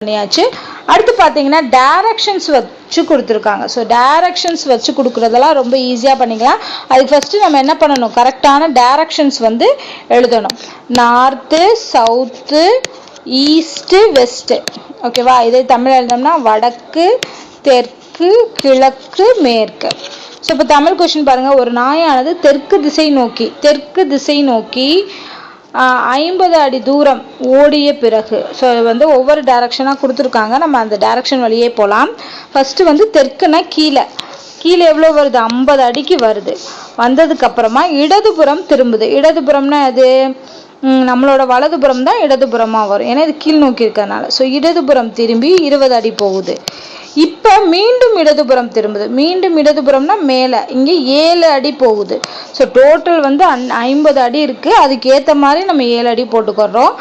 பண்ணியாச்சு. அடுத்து பார்த்தீங்கன்னா டைரக்ஷன்ஸ் வச்சு கொடுத்துருக்காங்க. ஸோ டைரக்ஷன்ஸ் வச்சு கொடுக்குறதெல்லாம் ரொம்ப ஈஸியாக பண்ணிக்கலாம். அதுக்கு ஃபஸ்ட்டு நம்ம என்ன பண்ணணும், கரெக்டான டைரக்ஷன்ஸ் வந்து எழுதணும். North, south, east, west. ஓகேவா? இதே தமிழ் எழுதோம்னா வடக்கு, தெற்கு, கிழக்கு, மேற்கு. ஸோ இப்போ தமிழ் கொஸ்டின் பாருங்கள். ஒரு நாயானது தெற்கு திசை நோக்கி 50 அடி தூரம் ஓடிய பிறகு. ஸோ வந்து ஒவ்வொரு டைரக்ஷனாக கொடுத்துருக்காங்க. நம்ம அந்த டைரக்ஷன் வழியே போகலாம். ஃபஸ்ட்டு வந்து தெற்குனா கீழே எவ்வளோ வருது, 50 அடிக்கு வருது. வந்ததுக்கப்புறமா இடதுபுறம் திரும்புது. இடதுபுறம்னா அது நம்மளோட வலதுபுறம் தான் இடதுபுறமாக வரும், ஏன்னா இது கீழ் நோக்கி இருக்கிறதுனால. ஸோ இடதுபுறம் திரும்பி 20 அடி போகுது. இப்போ மீண்டும் இடதுபுறம் திரும்புது. மீண்டும் இடதுபுறம்னா மேலே, இங்கே 7 அடி போகுது. ஸோ டோட்டல் வந்து 50 அடி இருக்குது. அதுக்கு ஏற்ற மாதிரி நம்ம 7 அடி போட்டுக்கிறோம்.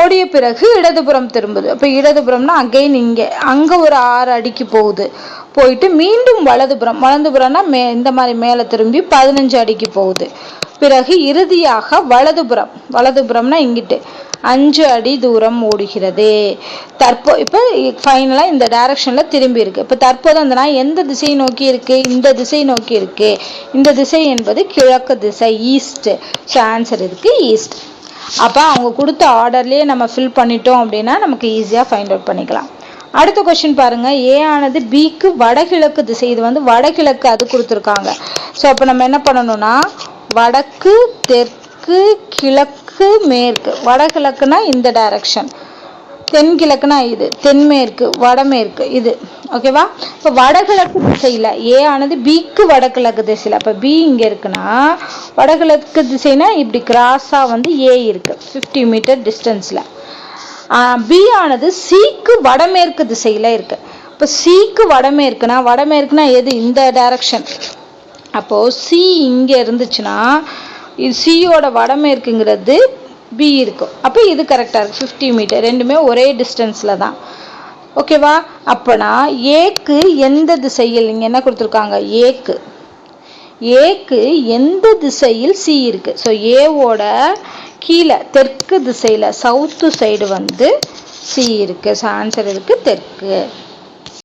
ஓடிய பிறகு இடதுபுறம் திரும்புது. அப்போ இடதுபுறம்னா அகைன் அங்கே ஒரு 6 அடிக்கு போயிட்டு மீண்டும் வலதுபுறம்னா இந்த மாதிரி மேலே திரும்பி 15 அடிக்கு போகுது. பிறகு இறுதியாக வலதுபுறம்னா இங்கிட்டு 5 அடி தூரம் ஓடுகிறது. இப்போ ஃபைனலாக இந்த டைரக்ஷனில் திரும்பி இருக்கு. இப்போ தற்போது அந்த நாய் எந்த திசையை நோக்கி இருக்கு, இந்த திசை நோக்கி இருக்கு. இந்த திசை என்பது கிழக்கு திசை, ஈஸ்ட். ஸோ ஆன்சர் இதுக்கு ஈஸ்ட். அப்போ அவங்க கொடுத்த ஆர்டர்லேயே நம்ம ஃபில் பண்ணிட்டோம் அப்படின்னா நமக்கு ஈஸியாக ஃபைண்ட் அவுட் பண்ணிக்கலாம். அடுத்த கொஸ்டின் பாருங்க. ஏ ஆனது பிக்கு வடகிழக்கு திசை. இது வந்து வடகிழக்கு அது கொடுத்துருக்காங்க. ஸோ அப்போ நம்ம என்ன பண்ணணும்னா வடக்கு, தெற்கு, கிழக்கு, மேற்கு. வடகிழக்குனா இந்த டைரக்ஷன், தென்கிழக்குனா இது, தென்மேற்கு, வடமேற்கு இது. ஓகேவா? இப்போ வடகிழக்கு திசையில் ஏ ஆனது பிக்கு வடகிழக்கு திசையில். அப்போ பி இங்கே இருக்குன்னா வடகிழக்கு திசைனா இப்படி கிராஸாக வந்து ஏ இருக்கு 50 மீட்டர் டிஸ்டன்ஸில். பி ஆனது சிக்கு வடமேற்கு திசையில் இருக்கு. இப்போ சிக்கு வடமேற்குனா எது, இந்த டைரக்ஷன். அப்போது சி இங்கே இருந்துச்சுன்னா இது சியோட வடமேற்குங்கிறது பி இருக்கும். அப்போ இது கரெக்டாக இருக்குது 50 மீட்டர். ரெண்டுமே ஒரே டிஸ்டன்ஸில் தான். ஓகேவா? அப்போனா ஏக்கு எந்த திசையில், இங்கே என்ன கொடுத்துருக்காங்க, ஏக்கு எந்த திசையில் சி இருக்குது. ஸோ ஏவோட கீழே தெற்கு திசையில் சவுத்து சைடு வந்து சி இருக்குது. ஸோ ஆன்சர் இருக்குது தெற்கு.